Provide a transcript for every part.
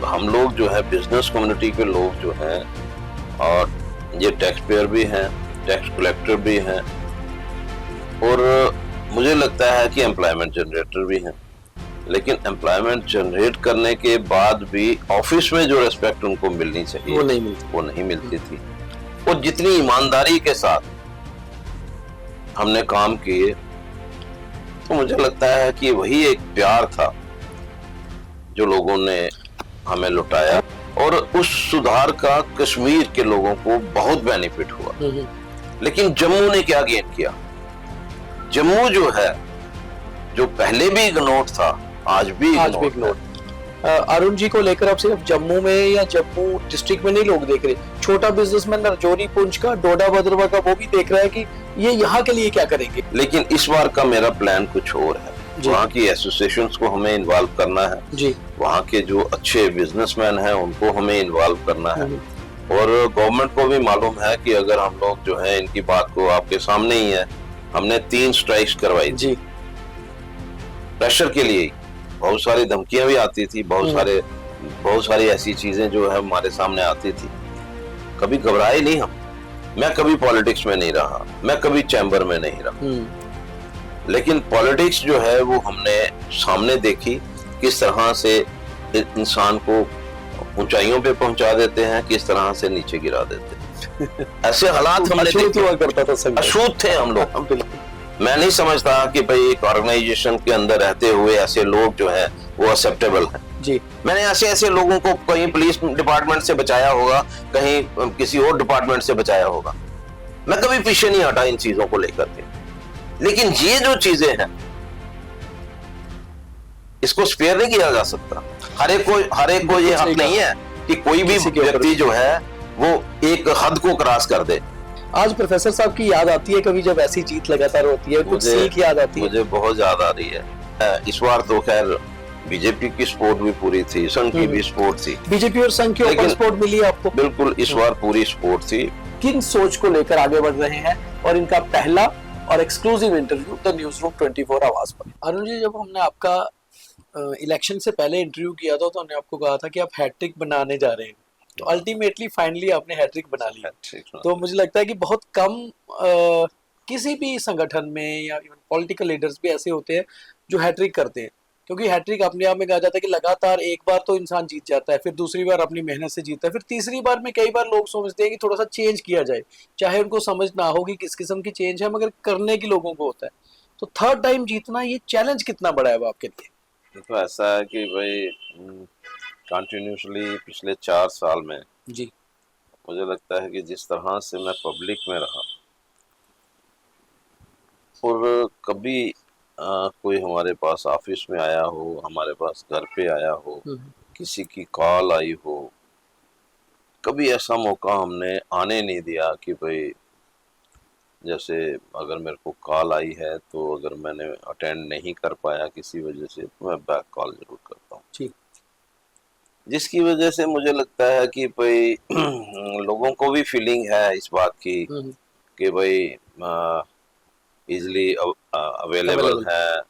हम लोग जो है बिजनेस कम्युनिटी के लोग जो हैं, और ये टैक्स पेयर भी हैं, टैक्स कलेक्टर भी हैं, और मुझे लगता है कि एम्प्लॉयमेंट जनरेटर भी हैं। लेकिन एम्प्लॉयमेंट जनरेट करने के बाद भी ऑफिस में जो रेस्पेक्ट उनको मिलनी चाहिए वो नहीं मिलती थी। और जितनी ईमानदारी के साथ हमने काम किए, तो मुझे लगता है कि वही एक प्यार था जो लोगों ने हमें लुटाया, और उस सुधार का कश्मीर के लोगों को बहुत बेनिफिट हुआ। लेकिन जम्मू ने क्या गेन किया? जम्मू जो है, जो पहले भी इग्नोर्ड था, आज भी इग्नोर्ड। अरुण जी को लेकर अब सिर्फ जम्मू में या जम्मू डिस्ट्रिक्ट में नहीं लोग देख रहे, छोटा बिजनेसमैन राजौरी, पुंछ का, डोडा भद्रवा का, वो भी देख रहा है कि ये यहाँ के लिए क्या करेंगे। लेकिन इस बार का मेरा प्लान कुछ और है। वहाँ की एसोसिएशंस को हमें इन्वॉल्व करना है जी। वहाँ के जो अच्छे बिजनेसमैन हैं उनको हमें इन्वॉल्व करना है, और गवर्नमेंट को भी मालूम है कि अगर हम लोग जो है इनकी बात को, आपके सामने ही है, हमने 3 स्ट्राइक्स करवाई जी प्रेशर के लिए। बहुत सारी धमकियां भी आती थी, बहुत सारी ऐसी चीजें जो है हमारे सामने आती थी। कभी घबराए नहीं हम। मैं कभी पॉलिटिक्स में नहीं रहा, मैं कभी चैम्बर में नहीं रहा, लेकिन पॉलिटिक्स जो है वो हमने सामने देखी, किस तरह से इंसान को ऊंचाइयों पे पहुंचा देते हैं, किस तरह से नीचे गिरा देते हैं। ऐसे हालात हमने देखे, अछूत थे हम लोग। मैं नहीं समझता कि भाई एक ऑर्गेनाइजेशन के अंदर रहते हुए ऐसे लोग जो हैं वो एक्सेप्टेबल हैं जी। मैंने ऐसे लोगों को कहीं पुलिस डिपार्टमेंट से बचाया होगा, कहीं किसी और डिपार्टमेंट से बचाया होगा। मैं कभी पीछे नहीं हटा इन चीजों को लेकर के। लेकिन ये जो चीजें हैं, इसको स्पेयर नहीं किया जा सकता। हर एक को ये हक नहीं है कि कोई भी व्यक्ति जो है वो एक हद को क्रॉस कर दे। आज प्रोफेसर साहब की याद आती है कभी, जब ऐसी जीत लगातार होती है, कुछ सीख याद आती है? मुझे बहुत याद आ रही है। इस बार तो खैर बीजेपी की सपोर्ट भी पूरी थी, संघ की भी सपोर्ट थी। बीजेपी और संघ की ओपन सपोर्ट मिली आपको? बिल्कुल, इस बार पूरी सपोर्ट थी। किन सोच को लेकर आगे बढ़ रहे हैं, और इनका पहला और exclusive interview the news room 24 आवाज पर। अरुण जी, जब हमने आपका इलेक्शन से पहले इंटरव्यू किया था तो हमने आपको कहा था कि आप हैट्रिक बनाने जा रहे हैं, तो अल्टीमेटली फाइनली आपने हैट्रिक बना ली। तो मुझे लगता है कि बहुत कम किसी भी संगठन में या इवन पॉलिटिकल लीडर्स भी ऐसे होते हैं जो हैट्रिक करते हैं, क्योंकि हैट्रिक अपने आप में कहा जाता है कि लगातार एक बार तो इंसान जीत जाता है, फिर दूसरी बार अपनी मेहनत से जीतता है, फिर तीसरी बार में कई बार लोग सोचते हैं कि थोड़ा सा चेंज किया जाए, चाहे उनको समझ ना हो कि किस किस्म की चेंज है, मगर करने की लोगों को होता है। तो थर्ड टाइम जीतना, ये चैलेंज कितना बड़ा है वो आपके लिए? तो ऐसा है कि भाई कंटिन्यूसली पिछले 4 साल में जी, मुझे लगता है कि जिस तरह से मैं पब्लिक में रहा, और कभी कोई हमारे पास ऑफिस में आया हो, हमारे पास घर पे आया हो, किसी की कॉल आई हो, कभी ऐसा मौका हमने आने नहीं दिया कि भाई, जैसे अगर मेरे को कॉल आई है तो अगर मैंने अटेंड नहीं कर पाया किसी वजह से, तो मैं बैक कॉल जरूर करता हूँ, जिसकी वजह से मुझे लगता है कि भाई लोगों को भी फीलिंग है इस बात की कि भाई इजीली अवेलेबल है,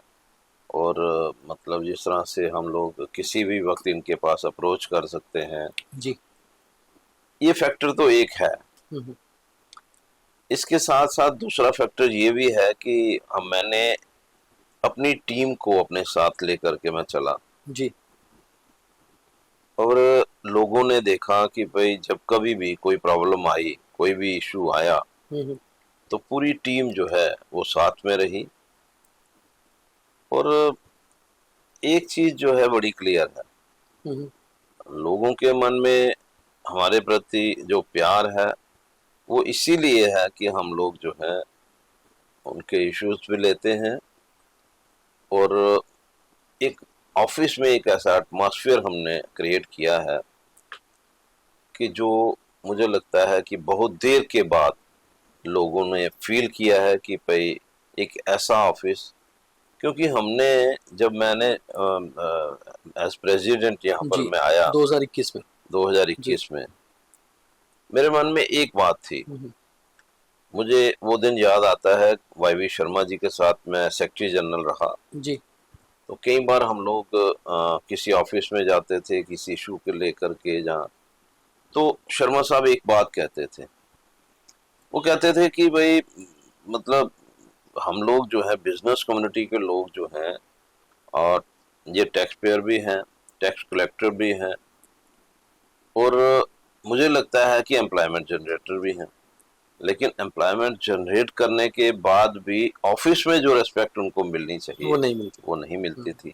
और मतलब जिस तरह से हम लोग किसी भी वक्त इनके पास अप्रोच कर सकते हैं जी। ये फैक्टर तो एक है। इसके साथ साथ दूसरा फैक्टर ये भी है कि मैंने अपनी टीम को अपने साथ लेकर के मैं चला जी, और लोगों ने देखा कि भाई जब कभी भी कोई प्रॉब्लम आई, कोई भी इशू आया, तो पूरी टीम जो है वो साथ में रही। और एक चीज जो है बड़ी क्लियर है, लोगों के मन में हमारे प्रति जो प्यार है वो इसीलिए है कि हम लोग जो है उनके इश्यूज भी लेते हैं, और एक ऑफिस में एक ऐसा एटमॉस्फेयर हमने क्रिएट किया है कि जो मुझे लगता है कि बहुत देर के बाद लोगों ने फील किया है कि भाई एक ऐसा ऑफिस, क्योंकि हमने जब मैंने एज प्रेसिडेंट यहाँ पर मैं आया 2021 में मेरे मन में एक बात थी। मुझे वो दिन याद आता है, वाईवी शर्मा जी के साथ मैं सेक्रेटरी जनरल रहा जी, तो कई बार हम लोग किसी ऑफिस में जाते थे किसी इशू के लेकर के, जहाँ तो शर्मा साहब एक बात कहते थे, वो कहते थे कि भाई मतलब हम लोग जो है बिजनेस कम्युनिटी के लोग जो हैं, और ये टैक्स पेयर भी हैं, टैक्स कलेक्टर भी हैं, और मुझे लगता है कि एम्प्लॉयमेंट जनरेटर भी हैं, लेकिन एम्प्लॉयमेंट जनरेट करने के बाद भी ऑफिस में जो रेस्पेक्ट उनको मिलनी चाहिए वो नहीं मिलती थी।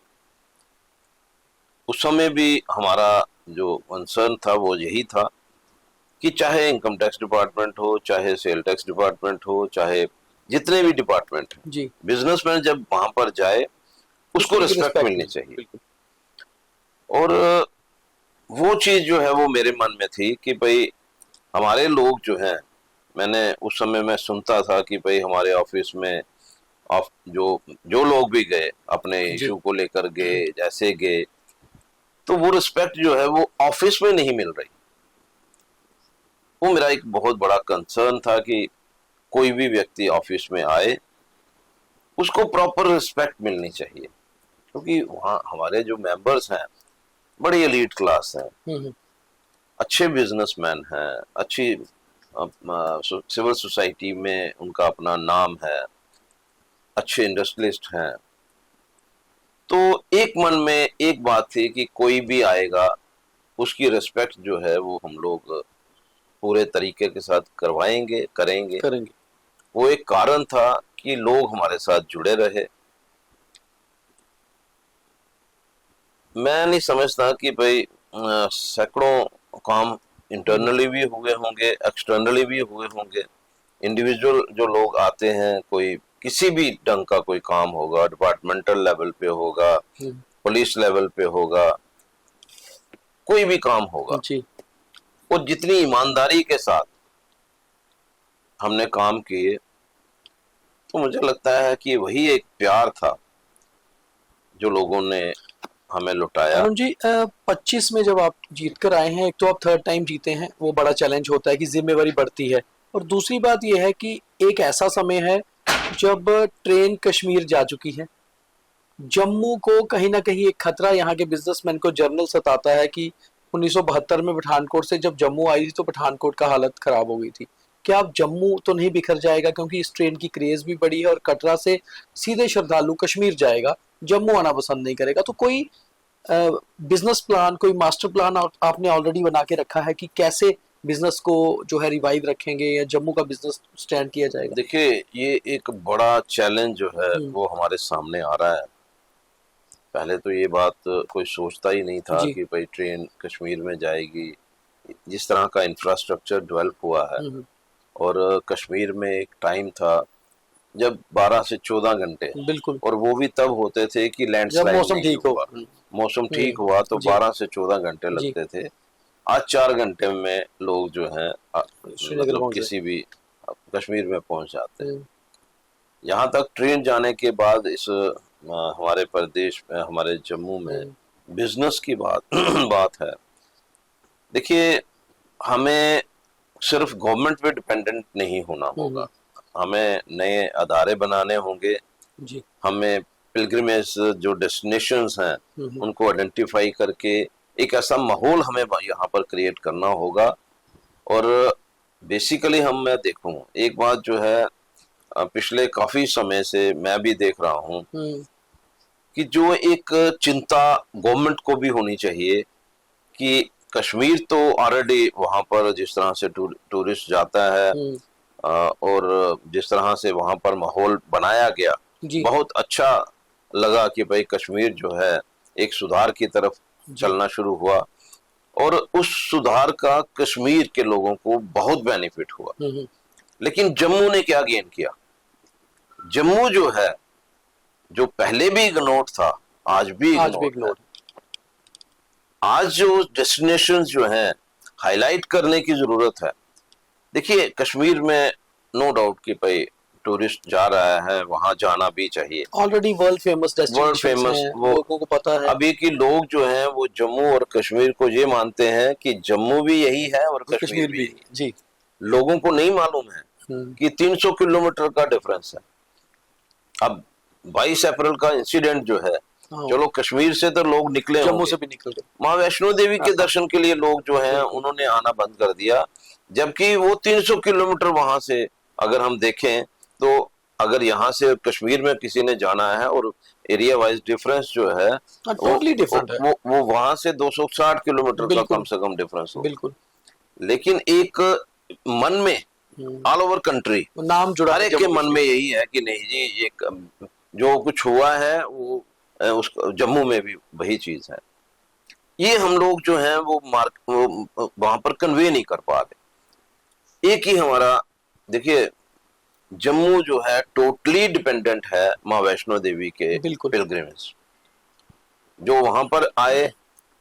उस समय भी हमारा जो कंसर्न था वो यही था कि चाहे इनकम टैक्स डिपार्टमेंट हो, चाहे सेल टैक्स डिपार्टमेंट हो, चाहे जितने भी डिपार्टमेंट हैं, बिजनेसमैन जब वहां पर जाए उसको रिस्पेक्ट मिलनी चाहिए। और वो चीज जो है वो मेरे मन में थी कि भाई हमारे लोग जो हैं, मैंने उस समय में सुनता था कि भाई हमारे ऑफिस में जो लोग भी गए अपने इशू को लेकर गए, जैसे गए, तो वो रिस्पेक्ट जो है वो ऑफिस में नहीं मिल रही। वो मेरा एक बहुत बड़ा कंसर्न था कि कोई भी व्यक्ति ऑफिस में आए उसको प्रॉपर रिस्पेक्ट मिलनी चाहिए, क्योंकि वहाँ हमारे जो मेंबर्स हैं बड़ी एलीट क्लास हैं, अच्छे बिजनेसमैन हैं, अच्छी सिविल सोसाइटी में उनका अपना नाम है, अच्छे इंडस्ट्रियलिस्ट हैं। तो एक मन में एक बात थी कि कोई भी आएगा उसकी रिस्पेक्ट जो है वो हम लोग पूरे तरीके के साथ करवाएंगे, करेंगे। वो एक कारण था कि लोग हमारे साथ जुड़े रहे। मैं नहीं समझता कि भाई सैकड़ों काम इंटरनली भी हुए होंगे, एक्सटर्नली भी हुए होंगे। इंडिविजुअल जो लोग आते हैं, कोई किसी भी ढंग का कोई काम होगा, डिपार्टमेंटल लेवल पे होगा, पुलिस लेवल पे होगा, कोई भी काम होगा, वो जितनी ईमानदारी के साथ हमने काम किए, तो मुझे लगता है कि वही एक प्यार था जो लोगों ने हमें लुटाया। अरुण जी, 25 में जब आप जीत कर आए हैं, एक तो आप थर्ड टाइम जीते हैं, वो बड़ा चैलेंज होता है कि जिम्मेवारी बढ़ती है, और दूसरी बात यह है कि एक ऐसा समय है जब ट्रेन कश्मीर जा चुकी है। जम्मू को कहीं ना कहीं एक खतरा, यहाँ के बिजनेसमैन को जर्नल सताता है कि 1972 में पठानकोट से जब जम्मू आई थी तो पठानकोट का हालत खराब हो गई थी। क्या अब जम्मू तो नहीं बिखर जाएगा, क्योंकि इस ट्रेन की क्रेज भी बड़ी है और कटरा से सीधे श्रद्धालु कश्मीर जाएगा, जम्मू आना पसंद नहीं करेगा। तो कोई बिजनेस प्लान, कोई मास्टर प्लान आपने ऑलरेडी बना के रखा है कि कैसे बिजनेस को जो है रिवाइव रखेंगे या जम्मू का बिजनेस स्टैंड किया जाएगा? देखिए, ये एक बड़ा चैलेंज जो है वो हमारे सामने आ रहा है। पहले तो ये बात कोई सोचता ही नहीं था कि भाई ट्रेन कश्मीर में जाएगी। जिस तरह का इंफ्रास्ट्रक्चर डेवलप हुआ है, और कश्मीर में एक टाइम था जब 12 से 14 घंटे, बिल्कुल, और वो भी तब होते थे कि लैंडस्लाइड मौसम ठीक हो, मौसम ठीक हुआ तो 12 से 14 घंटे लगते थे। आज 4 घंटे में लोग जो हैं मतलब किसी भी कश्मीर में पहुंच जाते हैं। यहाँ तक ट्रेन जाने के बाद इस हमारे प्रदेश में, हमारे जम्मू में बिजनेस की बात है। देखिए, हमें सिर्फ गवर्नमेंट पे डिपेंडेंट नहीं होना होगा, हमें नए अदारे बनाने होंगे, हमें पिलग्रिमेज जो डेस्टिनेशंस हैं उनको आइडेंटिफाई करके एक ऐसा माहौल हमें यहाँ पर क्रिएट करना होगा। और बेसिकली मैं देखूं एक बात जो है, पिछले काफी समय से मैं भी देख रहा हूँ कि जो एक चिंता गवर्नमेंट को भी होनी चाहिए कि कश्मीर तो ऑलरेडी वहां पर जिस तरह से टूरिस्ट जाता है और जिस तरह से वहां पर माहौल बनाया गया, बहुत अच्छा लगा कि भाई कश्मीर जो है एक सुधार की तरफ चलना शुरू हुआ, और उस सुधार का कश्मीर के लोगों को बहुत बेनिफिट हुआ। लेकिन जम्मू ने क्या गेन किया? जम्मू जो है, जो पहले भी इग्नोर्ड था, आज भी इग्नोर्ड। आज जो डेस्टिनेशंस जो हैं हाईलाइट करने की जरूरत है। देखिए, कश्मीर में नो डाउट कि भाई टूरिस्ट जा रहा है, वहां जाना भी चाहिए, ऑलरेडी वर्ल्ड फेमस डेस्टिनेशंस हैं, लोगों को पता है। अभी की लोग जो हैं वो जम्मू और कश्मीर को ये मानते हैं कि जम्मू भी यही है और कश्मीर भी जी। लोगों को नहीं मालूम है कि 300 किलोमीटर का डिफरेंस है। अब 22 अप्रैल का इंसिडेंट जो है हाँ, चलो कश्मीर से तो लोग निकले जम्मू होंगे, से भी निकल गए। माँ वैष्णो देवी के हाँ, दर्शन के लिए लोग जो हैं उन्होंने आना बंद कर दिया, जबकि वो 300 किलोमीटर वहां से अगर हम देखें तो अगर यहाँ से कश्मीर में किसी ने जाना है और एरिया वाइज डिफरेंस जो है वो टोटली डिफरेंट है। वो वहां से 260 किलोमीटर का बिल्कुल कम से कम डिफरेंस हो। बिल्कुल। लेकिन एक मन में ऑल ओवर कंट्री वो नाम जुड़ा हर है एक के जम्मू मन कश्मीर। में यही है कि नहीं जी ये जो कुछ हुआ है वो उस जम्मू में भी वही चीज है। ये हम लोग जो हैं वो वहां पर कन्वे नहीं कर पा रहे। एक ही हमारा देखिए जम्मू जो है टोटली डिपेंडेंट है माँ वैष्णो देवी के बिल्कुल। पिलग्रिमेज, जो वहां पर आए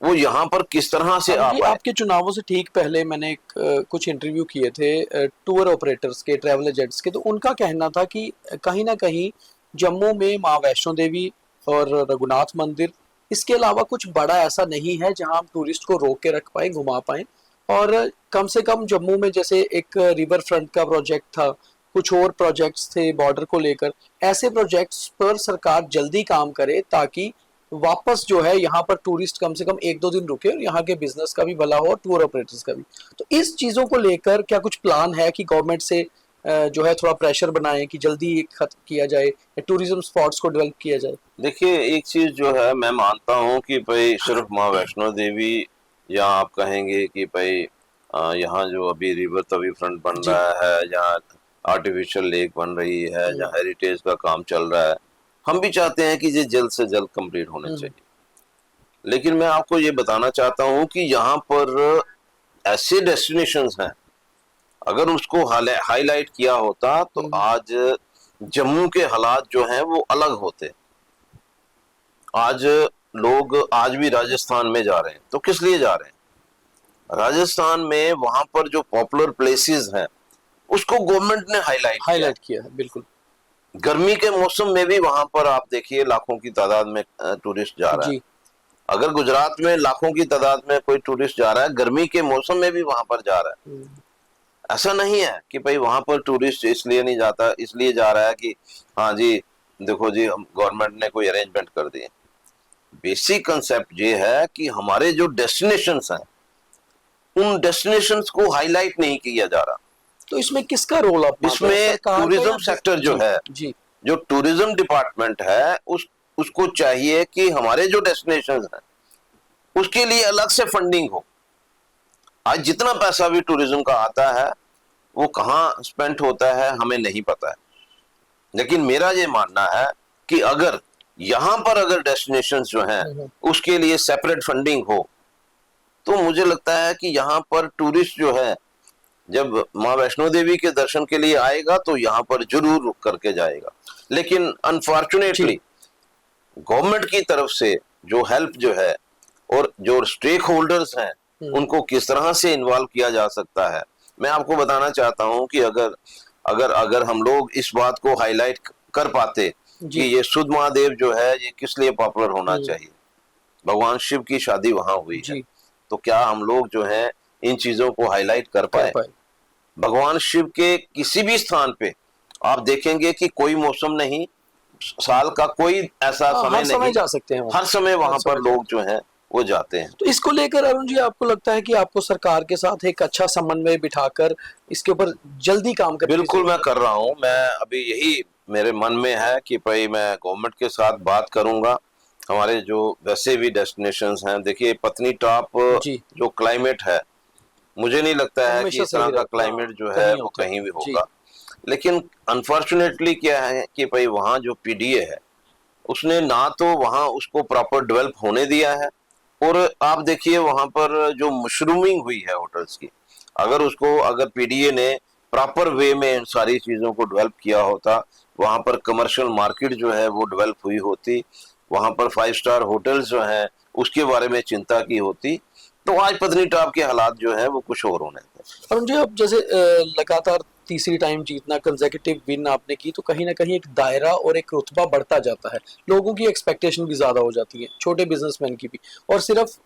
वो यहाँ पर किस तरह से आ अभी पाए। आपके चुनावों से ठीक पहले मैंने कुछ इंटरव्यू किए थे टूर ऑपरेटर्स के, ट्रैवल एजेंट्स के, तो उनका कहना था कि कहीं ना कहीं जम्मू में माँ वैष्णो देवी और रघुनाथ मंदिर, इसके अलावा कुछ बड़ा ऐसा नहीं है जहां हम टूरिस्ट को रोक के रख पाए, घुमा पाए। और कम से कम जम्मू में जैसे एक रिवर फ्रंट का प्रोजेक्ट था, कुछ और प्रोजेक्ट्स थे बॉर्डर को लेकर, ऐसे प्रोजेक्ट्स पर सरकार जल्दी काम करे ताकि वापस जो है यहाँ पर टूरिस्ट कम से कम 1-2 दिन रुके और यहाँ के बिजनेस का भी भला हो और टूर ऑपरेटर्स का भी। तो इस चीजों को लेकर क्या कुछ प्लान है कि गवर्नमेंट से जो है थोड़ा प्रेशर बनाएं कि जल्दी खत्म किया जाए, टूरिज्म स्पॉट्स को डेवलप किया जाए? देखिए एक चीज जो है मैं मानता हूँ कि भाई सिर्फ माँ वैष्णो देवी या आप कहेंगे कि भाई यहाँ जो अभी रिवर तवी फ्रंट बन जी। रहा है, जहाँ आर्टिफिशियल लेक बन रही है, जहाँ हेरिटेज का काम चल रहा है, हम भी चाहते हैं कि ये जल्द से जल्द कंप्लीट होने चाहिए। लेकिन मैं आपको ये बताना चाहता हूँ कि यहाँ पर ऐसे डेस्टिनेशंस हैं, अगर उसको हाईलाइट किया होता तो आज जम्मू के हालात जो हैं वो अलग होते। आज लोग आज भी राजस्थान में जा रहे हैं तो किस लिए जा रहे हैं? राजस्थान में वहां पर जो पॉपुलर प्लेसेस हैं उसको गवर्नमेंट ने हाईलाइट किया है। बिल्कुल। गर्मी के मौसम में भी वहां पर आप देखिए लाखों की तादाद में टूरिस्ट जा रहा है। जी। अगर गुजरात में लाखों की तादाद में कोई टूरिस्ट जा रहा है, गर्मी के मौसम में भी वहां पर जा रहा है। ऐसा नहीं है कि भाई वहां पर टूरिस्ट इसलिए नहीं जाता, इसलिए जा रहा है कि हाँ जी देखो जी गवर्नमेंट ने कोई अरेंजमेंट कर दिए। बेसिक कंसेप्ट ये है कि हमारे जो डेस्टिनेशंस हैं उन डेस्टिनेशंस को हाईलाइट नहीं किया जा रहा। तो इसमें किसका रोल आप मानते हैं? इसमें सरकार का टूरिज्म या सेक्टर जो जी, है, जी जो टूरिज्म डिपार्टमेंट है उसको चाहिए कि हमारे जो डेस्टिनेशंस हैं उसके लिए अलग से फंडिंग हो। आज जितना पैसा भी टूरिज्म का आता है वो कहाँ स्पेंड होता है हमें नहीं पता है। लेकिन मेरा ये मानना है कि अगर यहाँ पर अगर डेस्टिनेशंस जो हैं उसके लिए सेपरेट फंडिंग हो तो मुझे लगता है कि यहाँ पर टूरिस्ट जो है जब माँ वैष्णो देवी के दर्शन के लिए आएगा तो यहाँ पर जरूर रुक करके जाएगा। लेकिन अनफॉर्चुनेटली गवर्नमेंट की तरफ से जो हेल्प जो है और जो स्टेक होल्डर्स हैं उनको किस तरह से इन्वॉल्व किया जा सकता है, मैं आपको बताना चाहता हूं कि अगर अगर अगर हम लोग इस बात को हाईलाइट कर पाते कि ये सुध महादेव जो है ये किस लिए पॉपुलर होना चाहिए, भगवान शिव की शादी वहां हुई है, तो क्या हम लोग जो है इन चीजों को हाईलाइट कर पाए? भगवान शिव के किसी भी स्थान पे आप देखेंगे कि कोई मौसम नहीं, साल का कोई ऐसा समय नहीं, जा सकते हैं हर समय वहां पर लोग जो हैं वो जाते हैं। तो इसको लेकर अरुण जी आपको लगता है कि आपको सरकार के साथ एक अच्छा समन्वय बिठाकर इसके ऊपर जल्दी काम करना? बिल्कुल मैं कर रहा हूं। मैं अभी यही मेरे मन में है कि भाई मैं गवर्नमेंट के साथ बात करूंगा। हमारे जो वैसे भी डेस्टिनेशंस हैं, देखिए पत्नी टॉप जो क्लाइमेट है मुझे नहीं लगता है कि इस तरह का क्लाइमेट जो है वो कहीं भी होगा। लेकिन अनफॉर्चुनेटली क्या है कि भाई वहाँ जो पीडीए है उसने ना तो वहाँ उसको प्रॉपर डेवलप होने दिया है, और आप देखिए वहाँ पर जो मशरूमिंग हुई है होटल्स की, अगर पीडीए ने प्रॉपर वे में इन सारी चीजों को डेवलप किया होता, वहाँ पर कमर्शियल मार्केट जो है वो डेवलप हुई होती, वहाँ पर 5 स्टार होटल्स जो हैं उसके बारे में चिंता की होती, तो आज पत्नी टॉप के हालात जो है वो कुछ और होने थे। अरुण जी अब जैसे लगातार तीसरी टाइम जीतना, कंसेक्यूटिव विन आपने की, तो कहीं ना कहीं एक दायरा और एक रुतबा बढ़ता जाता है, लोगों की एक्सपेक्टेशन भी ज्यादा हो जाती है, छोटे बिजनेसमैन की भी। और सिर्फ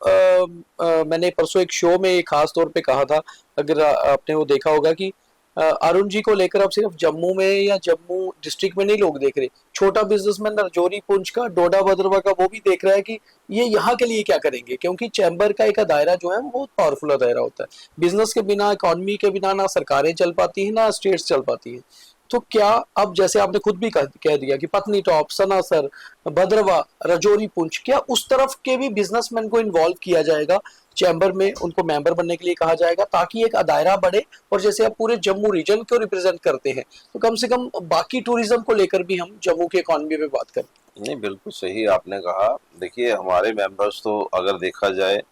मैंने परसों एक शो में खास तौर पे कहा था, अगर आपने वो देखा होगा कि अरुण जी को लेकर अब सिर्फ जम्मू में या जम्मू डिस्ट्रिक्ट में नहीं लोग देख रहे, छोटा बिजनेसमैन राजौरी, पुंछ का, डोडा भद्रवा का वो भी देख रहा है कि ये यहाँ के लिए क्या करेंगे, क्योंकि चैम्बर का एक दायरा जो है वो बहुत पावरफुल दायरा होता है। बिजनेस के बिना, इकोनॉमी के बिना ना सरकारें चल पाती हैं ना स्टेट्स चल पाती हैं। तो क्या अब जैसे आपने खुद भी कह दिया कि पत्नीटॉप, सनासर, भद्रवा, राजौरी, पुंछ, क्या उस तरफ के भी बिजनेसमैन को इन्वॉल्व किया जाएगा चैम्बर में, उनको मेंबर बनने के लिए कहा जाएगा ताकि एक दायरा बढ़े, और जैसे आप पूरे जम्मू रीजन को रिप्रेजेंट करते हैं तो कम से कम बाकी टूरिज्म को लेकर भी हम जम्मू के इकोनॉमी पे बात करें। नहीं, बिल्कुल सही आपने कहा। देखिए, हमारे मेंबर्स तो अगर देखा जाए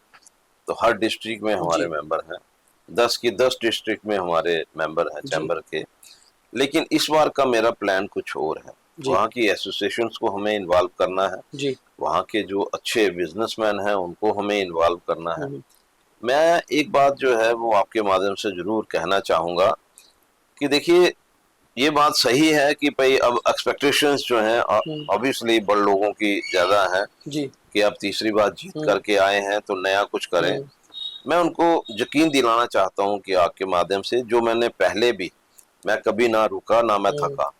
तो हर डिस्ट्रिक्ट में हमारे मेंबर हैं, 10 की 10 डिस्ट्रिक्ट में हमारे मेंबर हैं चैम्बर के। लेकिन इस बार का मेरा प्लान कुछ और है। वहाँ की एसोसिएशंस को हमें इन्वॉल्व करना है जी। वहाँ के जो अच्छे बिजनेसमैन हैं उनको हमें इन्वॉल्व करना है। मैं एक बात जो है वो आपके माध्यम से जरूर कहना चाहूंगा कि देखिए, ये बात सही है कि भाई अब एक्सपेक्टेशंस जो हैं ऑब्वियसली बड़ लोगों की ज्यादा है जी, कि आप तीसरी बार जीत करके आए हैं तो नया कुछ करें। मैं उनको यकीन दिलाना चाहता हूं कि आपके माध्यम से, जो मैंने पहले भी, मैं कभी ना रुका ना मैं थका।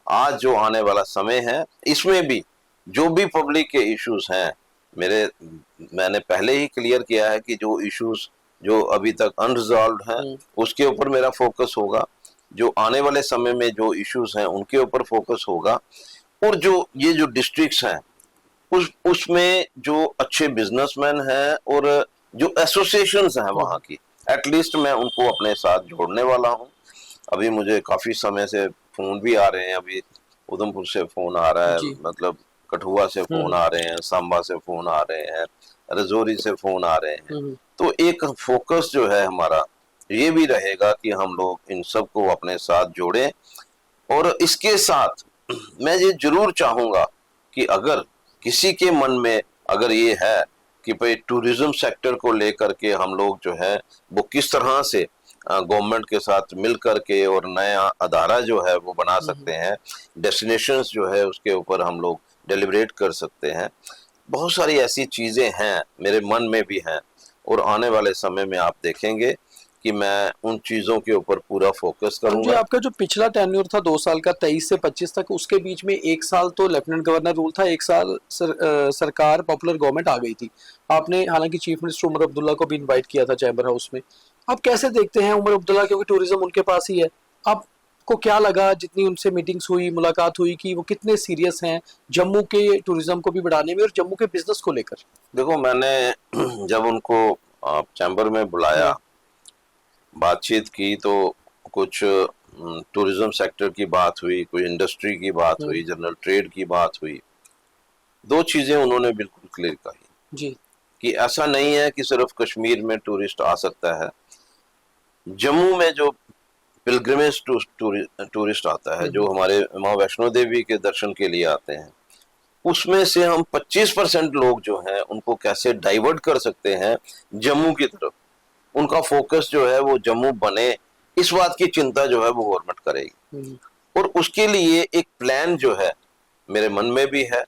आज जो आने वाला समय है इसमें भी जो भी पब्लिक के इश्यूज हैं, मैंने पहले ही क्लियर किया है कि जो इश्यूज जो अभी तक अनरिजॉल्व्ड हैं उसके ऊपर मेरा फोकस होगा, जो आने वाले समय में जो इश्यूज हैं उनके ऊपर फोकस होगा, और जो ये जो डिस्ट्रिक्ट्स हैं उसमें जो अच्छे बिजनेसमैन हैं और जो एसोसिएशंस हैं वहाँ की, एटलीस्ट मैं उनको अपने साथ जोड़ने वाला हूँ। अभी मुझे काफी समय से फोन भी आ रहे हैं, अभी उधमपुर से फोन आ रहा है, मतलब कठुआ से फोन आ रहे हैं, सांबा से फोन आ रहे हैं, राजौरी से फोन आ रहे हैं। तो एक फोकस जो है हमारा ये भी रहेगा कि हम लोग इन सबको अपने साथ जोड़ें। और इसके साथ मैं ये जरूर चाहूंगा कि अगर किसी के मन में अगर ये है कि भाई टूरिज्म सेक्टर को लेकर के हम लोग जो है वो किस तरह से गवर्नमेंट के साथ मिल करके और नया अदारा जो है वो बना सकते हैं, डेस्टिनेशंस जो है उसके ऊपर हम लोग डेलिब्रेट कर सकते हैं। बहुत सारी ऐसी चीजें हैं मेरे मन में भी हैं, और आने वाले समय में आप देखेंगे कि मैं उन चीजों के ऊपर पूरा फोकस करूंगा। आपका जो पिछला टेन्योर था 2 साल का, 23 से 25 तक, उसके बीच में 1 साल तो लेफ्टिनेंट गवर्नर रूल था, 1 साल सरकार पॉपुलर गवर्नमेंट आ गई थी। आपने हालांकि चीफ मिनिस्टर उमर अब्दुल्ला को भी इनवाइट किया था चैम्बर हाउस में। आप कैसे देखते हैं उमर अब्दुल्ला, क्योंकि टूरिज्म उनके पास ही है, आपको क्या लगा जितनी उनसे मीटिंग्स हुई, मुलाकात हुई, कि वो कितने सीरियस हैं जम्मू के टूरिज्म को भी बढ़ाने में और जम्मू के बिजनेस को लेकर? देखो, मैंने जब उनको चैम्बर में बुलाया, बातचीत की, तो कुछ टूरिज्म सेक्टर की बात हुई, कुछ इंडस्ट्री की बात हुई, जनरल ट्रेड की बात हुई। 2 चीजें उन्होंने बिल्कुल क्लियर कही जी, कि ऐसा नहीं है कि सिर्फ कश्मीर में टूरिस्ट आ सकता है, जम्मू में जो पिलग्रिमेज टूरिस्ट आता है, जो हमारे माँ वैष्णो देवी के दर्शन के लिए आते हैं, उसमें से हम 25% लोग जो हैं उनको कैसे डाइवर्ट कर सकते हैं जम्मू की तरफ, उनका फोकस जो है वो जम्मू बने, इस बात की चिंता जो है वो गवर्नमेंट करेगी। और उसके लिए एक प्लान जो है मेरे मन में भी है,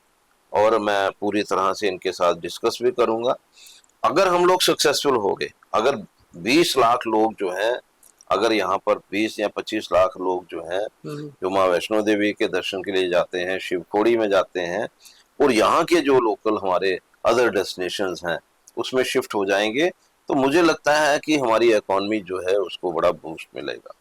और मैं पूरी तरह से इनके साथ डिस्कस भी करूंगा। अगर हम लोग सक्सेसफुल हो गए, अगर 20 लाख लोग जो हैं, अगर यहाँ पर 20 या 25 लाख लोग जो हैं जो माँ वैष्णो देवी के दर्शन के लिए जाते हैं, शिवखोड़ी में जाते हैं, और यहाँ के जो लोकल हमारे अदर डेस्टिनेशंस हैं उसमें शिफ्ट हो जाएंगे, तो मुझे लगता है कि हमारी इकोनॉमी जो है उसको बड़ा बूस्ट मिलेगा।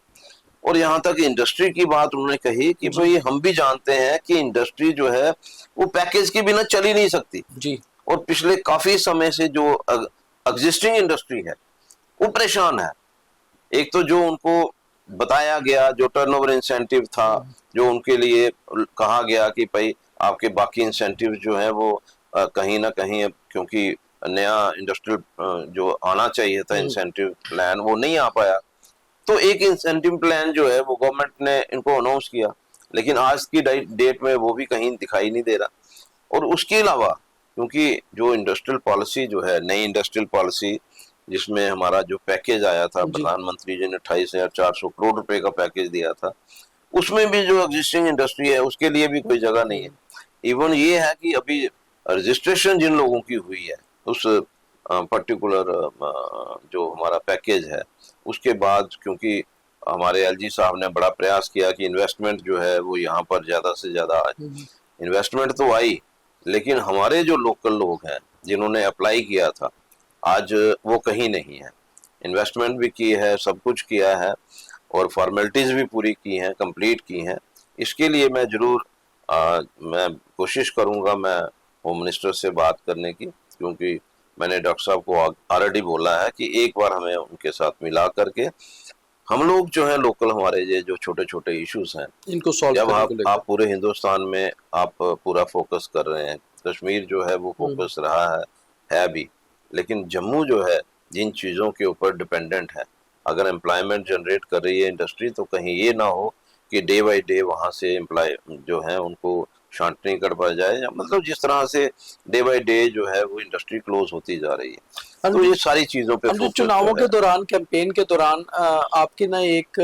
और यहाँ तक इंडस्ट्री की बात उन्होंने कही कि भाई हम भी जानते हैं कि इंडस्ट्री जो है वो पैकेज के बिना चल ही नहीं सकती जी, और पिछले काफी समय से जो एग्जिस्टिंग इंडस्ट्री है वो परेशान है। एक तो जो उनको बताया गया, जो टर्नओवर इंसेंटिव था, जो उनके लिए कहा गया कि भाई आपके बाकी इंसेंटिव जो है वो कहीं ना कहीं, क्योंकि नया इंडस्ट्रियल जो आना चाहिए था इंसेंटिव प्लान, वो नहीं आ पाया, तो एक इंसेंटिव प्लान जो है वो गवर्नमेंट ने इनको अनाउंस किया, लेकिन आज की डेट में वो भी कहीं दिखाई नहीं दे रहा। और उसके अलावा क्योंकि जो इंडस्ट्रियल पॉलिसी जो है, नई इंडस्ट्रियल पॉलिसी जिसमें हमारा जो पैकेज आया था, प्रधानमंत्री जी ने 28,400 करोड़ रुपए का पैकेज दिया था, उसमें भी जो एग्जिस्टिंग इंडस्ट्री है उसके लिए भी कोई जगह नहीं है। इवन ये है कि अभी रजिस्ट्रेशन जिन लोगों की हुई है उस पर्टिकुलर जो हमारा पैकेज है, उसके बाद क्योंकि हमारे एलजी साहब ने बड़ा प्रयास किया कि इन्वेस्टमेंट जो है वो यहाँ पर ज्यादा से ज्यादा आए। इन्वेस्टमेंट तो आई, लेकिन हमारे जो लोकल लोग हैं जिन्होंने अप्लाई किया था, आज वो कहीं नहीं है। इन्वेस्टमेंट भी की है, सब कुछ किया है और फॉर्मेलिटीज भी पूरी की हैं, कंप्लीट की हैं। इसके लिए मैं जरूर मैं कोशिश करूंगा मैं होम मिनिस्टर से बात करने की, क्योंकि मैंने डॉक्टर साहब को ऑलरेडी बोला है कि एक बार हमें उनके साथ मिला करके हम लोग जो है लोकल हमारे ये जो छोटे छोटे इश्यूज हैं इनको सॉल्व जब करने को लेकर। आप पूरे हिंदुस्तान में आप पूरा फोकस कर रहे हैं, कश्मीर जो है वो फोकस रहा है भी, लेकिन जम्मू जो है जिन चीज़ों के ऊपर डिपेंडेंट है, अगर एम्प्लॉयमेंट जनरेट कर रही है इंडस्ट्री, तो कहीं ये ना हो कि डे बाई डे वहाँ से एम्प्लॉय जो है उनको छांटनी कर पा जाए, या मतलब जिस तरह से डे बाई डे जो है वो इंडस्ट्री क्लोज होती जा रही है। तो ये सारी चीज़ों पे जो चुनावों के दौरान, कैंपेन के दौरान आपके ना एक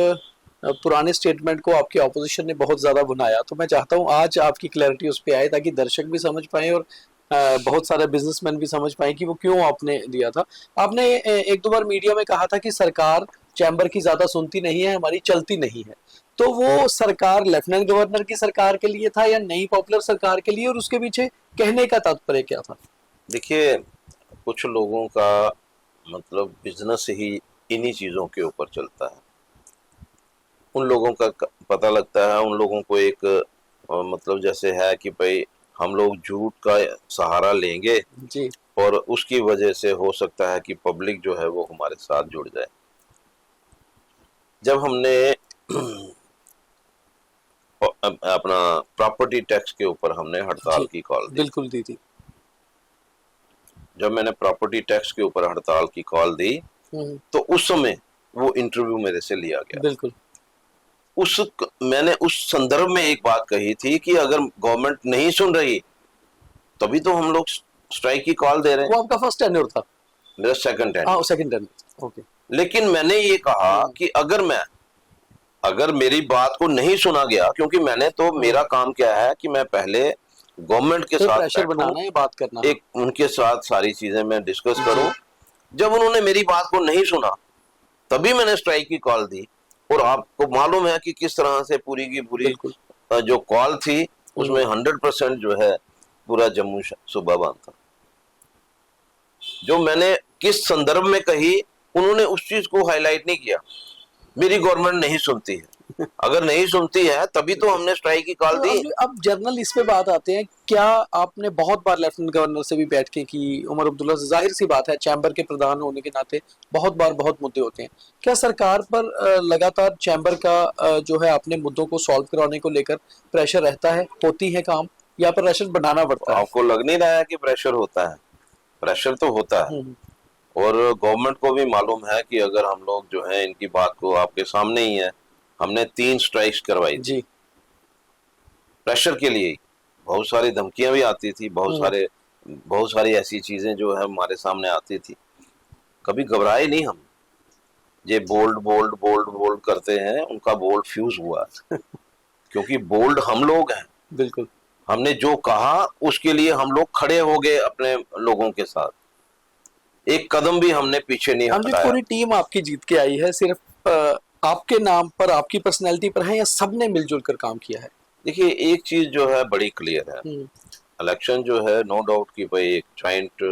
पुराने स्टेटमेंट को आपकी ऑपोजिशन ने बहुत ज्यादा बुनाया, तो मैं चाहता हूँ आज आपकी क्लैरिटी उस पर आए ताकि दर्शक भी समझ पाए और बहुत सारे बिजनेसमैन भी समझ पाए कि वो क्यों आपने दिया था। आपने एक दो बार मीडिया में कहा था कि सरकार चैम्बर की ज्यादा सुनती नहीं है, हमारी चलती नहीं है। तो वो सरकार लेफ्टिनेंट गवर्नर की सरकार के लिए था या नई पॉपुलर सरकार के लिए, और उसके पीछे कहने का तात्पर्य क्या था? देखिए, कुछ लोगों का मतलब बिजनेस ही इन्हीं चीजों के ऊपर चलता है। उन लोगों का पता लगता है, उन लोगों को एक मतलब जैसे है कि भाई हम लोग झूठ का सहारा लेंगे जी। और उसकी वजह से हो सकता है कि पब्लिक जो है वो हमारे साथ जुड़ जाए। जब हमने अपना प्रॉपर्टी टैक्स के ऊपर हमने हड़ताल की कॉल दी, बिल्कुल दी थी। जब मैंने प्रॉपर्टी टैक्स के ऊपर हड़ताल की कॉल दी तो उस समय वो इंटरव्यू मेरे से लिया गया। बिल्कुल। मैंने उस संदर्भ में एक बात कही थी कि अगर गवर्नमेंट नहीं सुन रही तभी तो हम लोग स्ट्राइक की कॉल दे रहे हैं। वो आपका फर्स्ट टेन्योर था? मेरा सेकंड टेन्योर। ओके। लेकिन मैंने ये कहा कि अगर मेरी बात को नहीं सुना गया, क्योंकि मैंने तो मेरा काम क्या है कि मैं पहले गवर्नमेंट के साथ प्रेशर बनाना है, बात करना, एक उनके साथ सारी चीजें मैं डिस्कस करूं। जब उन्होंने मेरी बात को नहीं सुना तभी मैंने स्ट्राइक की कॉल दी, और आपको मालूम है कि किस तरह से पूरी की पूरी जो कॉल थी उसमें 100% जो है पूरा जम्मू सूबा बंद था। जो मैंने किस संदर्भ में कही उन्होंने उस चीज को हाईलाइट नहीं किया। मेरी गवर्नमेंट नहीं सुनती है, अगर नहीं सुनती है तभी तो हमने स्ट्राइक की कॉल दी। अब जर्नल इस पे बात आते हैं, क्या आपने बहुत बार लेफ्टिनेंट गवर्नर से भी बैठ के की, उमर अब्दुल्ला से, जाहिर सी बात है चैम्बर के प्रधान होने के नाते बहुत बार बहुत मुद्दे होते हैं, क्या सरकार पर लगातार चैम्बर का जो है अपने मुद्दों को सॉल्व करवाने को लेकर प्रेशर रहता है, होती है काम, या प्रेशर बढ़ाना पड़ता है? आपको लग नहीं रहा है कि प्रेशर होता है? प्रेशर तो होता है, और गवर्नमेंट को भी मालूम है कि अगर हम लोग जो है इनकी बात को, आपके सामने ही है, हमने 3 स्ट्राइक्स करवाई जी प्रेशर के लिए। बहुत सारी धमकियां भी आती थी, बहुत सारी ऐसी चीजें जो है हमारे सामने आती थी, कभी घबराए नहीं हम। ये बोल्ड बोल्ड बोल्ड बोल्ड करते हैं, उनका बोल्ड फ्यूज हुआ क्योंकि बोल्ड हम लोग हैं। बिल्कुल। हमने जो कहा उसके लिए हम लोग खड़े हो गए अपने लोगों के साथ, एक कदम भी हमने पीछे नहीं हटाया। पूरी टीम आपकी जीत के आई है, सिर्फ आपके नाम पर, आपकी पर्सनैलिटी पर है, या सबने मिलजुल कर काम किया है? देखिए, एक चीज जो है बड़ी क्लियर है, इलेक्शन जो है नो डाउट कि भाई एक जॉइंट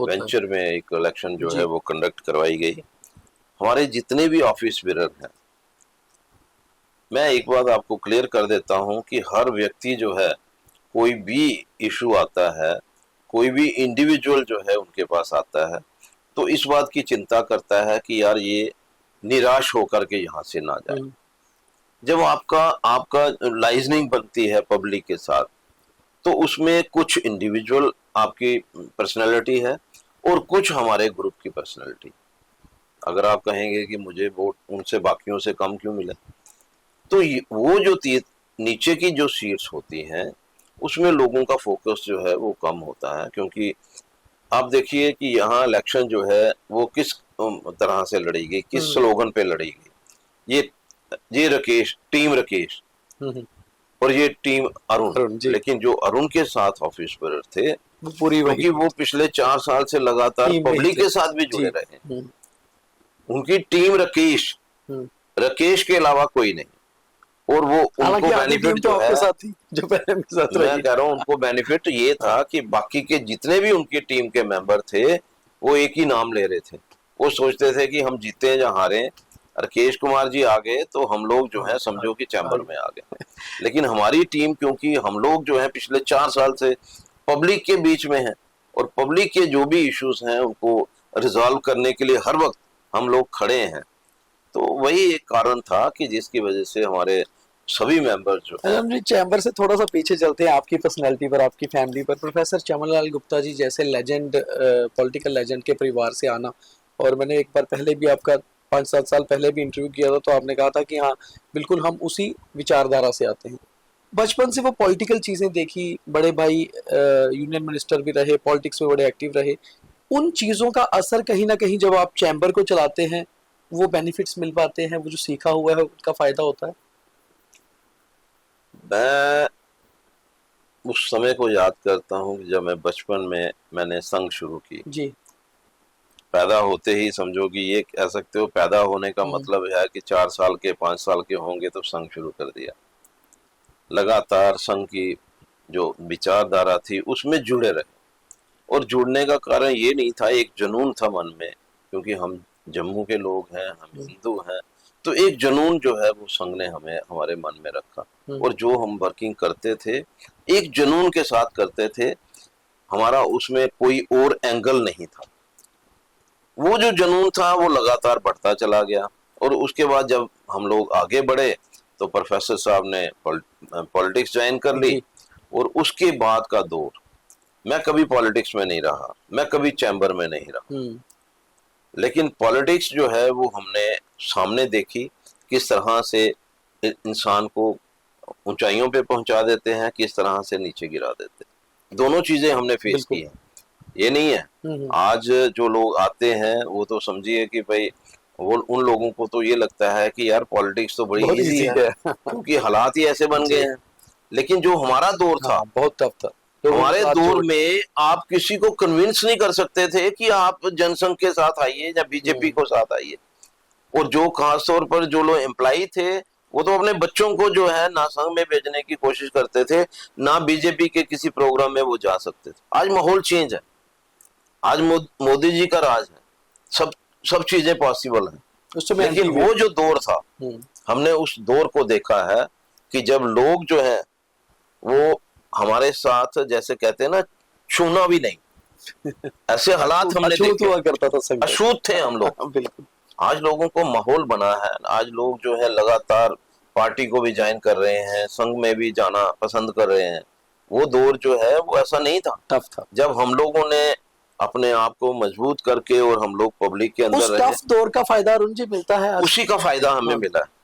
वेंचर में एक इलेक्शन जो है वो कंडक्ट करवाई गई। हमारे जितने भी ऑफिस बीरर हैं, मैं एक बात आपको क्लियर कर देता हूं कि हर व्यक्ति जो है, कोई भी इशू आता है, कोई भी इंडिविजुअल जो है उनके पास आता है तो इस बात की चिंता करता है कि यार ये निराश होकर के यहाँ से ना जाए। जब आपका लाइजनिंग बनती है पब्लिक के साथ, तो उसमें कुछ इंडिविजुअल आपकी पर्सनैलिटी है और कुछ हमारे ग्रुप की पर्सनैलिटी। अगर आप कहेंगे कि मुझे वोट उनसे बाकियों से कम क्यों मिले, तो वो जो नीचे की जो सीट्स होती हैं उसमें लोगों का फोकस जो है वो कम होता है। क्योंकि आप देखिए कि यहाँ इलेक्शन जो है वो किस तरह से लड़ी गई, किस स्लोगन पे लड़ी गई। ये राकेश, टीम राकेश और ये टीम अरुण, लेकिन जो अरुण के साथ ऑफिस पर थे क्योंकि वो पिछले 4 साल से लगातार पब्लिक के साथ भी जुड़े रहे, उनकी टीम राकेश राकेश के अलावा कोई नहीं, और वो उनको हालांकि आपकी टीम बेनिफिट तो जो आपके है, साथ थी जो पहले मेरे साथ मैं रही। कह रहा हूँ उनको बेनिफिट ये था कि बाकी के जितने भी उनकी टीम के मेंबर थे वो एक ही नाम ले रहे थे। वो सोचते थे कि हम जीते या हारे, राकेश कुमार जी आ गए तो हम लोग जो है समझो कि चैम्बर में आ गए। लेकिन हमारी टीम, क्योंकि हम लोग जो है पिछले 4 साल से पब्लिक के बीच में है, और पब्लिक के जो भी इश्यूज हैं उनको रिजॉल्व करने के लिए हर वक्त हम लोग खड़े हैं, तो वही एक कारण था कि जिसकी वजह से हमारे सभी मेंबर जो हैं। हम जी चैम्बर से थोड़ा सा पीछे चलते हैं, आपकी पर्सनैलिटी पर, आपकी फैमिली पर। प्रोफेसर चमनलाल गुप्ता जी जैसे लेजेंड, पॉलिटिकल लेजेंड के परिवार से आना, और मैंने एक बार पहले भी आपका 5-7 साल पहले भी इंटरव्यू किया था, तो आपने कहा था कि हाँ बिल्कुल हम उसी विचारधारा से आते हैं। बचपन से वो पॉलिटिकल चीज़ें देखी, बड़े भाई यूनियन मिनिस्टर भी रहे, पॉलिटिक्स में बड़े एक्टिव रहे, उन चीज़ों का असर कहीं ना कहीं जब आप चैम्बर को चलाते हैं वो बेनिफिट्स मिल पाते हैं, वो जो सीखा हुआ है उनका फायदा होता है? मैं उस समय को याद करता हूँ जब मैं बचपन में मैंने संघ शुरू की। जी। पैदा होते ही समझो कि ये कह सकते हो, पैदा होने का मतलब है कि 4 साल के 5 साल के होंगे तो संघ शुरू कर दिया। लगातार संघ की जो विचारधारा थी उसमें जुड़े रहे, और जुड़ने का कारण ये नहीं था, एक जुनून था मन में, क्योंकि हम जम्मू के लोग हैं, हम हिंदू हैं, तो एक जुनून जो है वो संघ ने हमें हमारे मन में रखा, और जो हम वर्किंग करते थे एक जुनून के साथ करते थे, हमारा उसमें कोई और एंगल नहीं था। वो जो जुनून था वो लगातार बढ़ता चला गया, और उसके बाद जब हम लोग आगे बढ़े तो प्रोफेसर साहब ने पॉलिटिक्स ज्वाइन कर ली, और उसके बाद का दौर मैं कभी पॉलिटिक्स में नहीं रहा, मैं कभी चैम्बर में नहीं रहा, लेकिन पॉलिटिक्स जो है वो हमने सामने देखी किस तरह से इंसान को ऊंचाइयों पे पहुंचा देते हैं, किस तरह से नीचे गिरा देते हैं। दोनों चीजें हमने फेस की हैं। ये नहीं है आज जो लोग आते हैं वो तो समझिए कि भाई वो उन लोगों को तो ये लगता है कि यार पॉलिटिक्स तो बड़ी इजी है क्योंकि हालात ही ऐसे बन गए हैं। लेकिन जो हमारा दौर था बहुत टफ था। हमारे दौर में आप किसी को कन्विंस नहीं कर सकते थे कि आप जनसंघ के साथ आइए या बीजेपी को साथ आइए, और जो खास तौर पर जो लोग एम्प्लॉई थे वो तो अपने बच्चों को जो है ना संघ में भेजने की कोशिश करते थे, ना बीजेपी के किसी प्रोग्राम में वो जा सकते थे। आज माहौल चेंज है, आज मोदी जी का राज है, सब चीजें पॉसिबल है। लेकिन वो जो दौर था हमने उस दौर को देखा है कि जब लोग जो है वो हमारे साथ जैसे कहते हैं ना छूना भी नहीं, ऐसे हालात हमने देखे। हुआ करता था, अछूत थे हम लोग। बिल्कुल। आज लोगों को माहौल बना है, आज लोग जो है लगातार पार्टी को भी ज्वाइन कर रहे हैं, संघ में भी जाना पसंद कर रहे हैं। वो दौर जो है वो ऐसा नहीं था, टफ था। जब हम लोगों ने अपने आप को मजबूत करके और हम लोग पब्लिक के अंदर उस टफ दौर का फायदा अरुण जी मिलता है, उसी का फायदा हमें मिला है।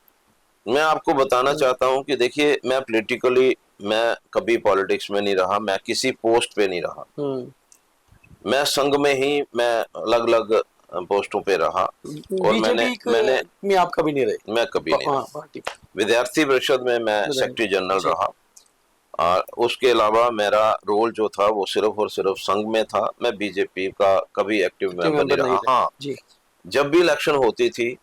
मैं आपको बताना चाहता हूं कि देखिए मैं पॉलिटिकली मैं कभी पॉलिटिक्स में नहीं रहा, मैं किसी पोस्ट पे नहीं रहा, मैं संघ में ही मैं अलग अलग पोस्टों पे रहा, और मैंने में आप कभी नहीं रहे? मैं कभी नहीं रहा। विद्यार्थी परिषद में मैं सेक्रेटरी जनरल रहा, और उसके अलावा मेरा रोल जो था वो सिर्फ और सिर्फ संघ में था। मैं बीजेपी का कभी एक्टिव मेंबर नहीं रहा। हाँ, जब भी इलेक्शन होती थी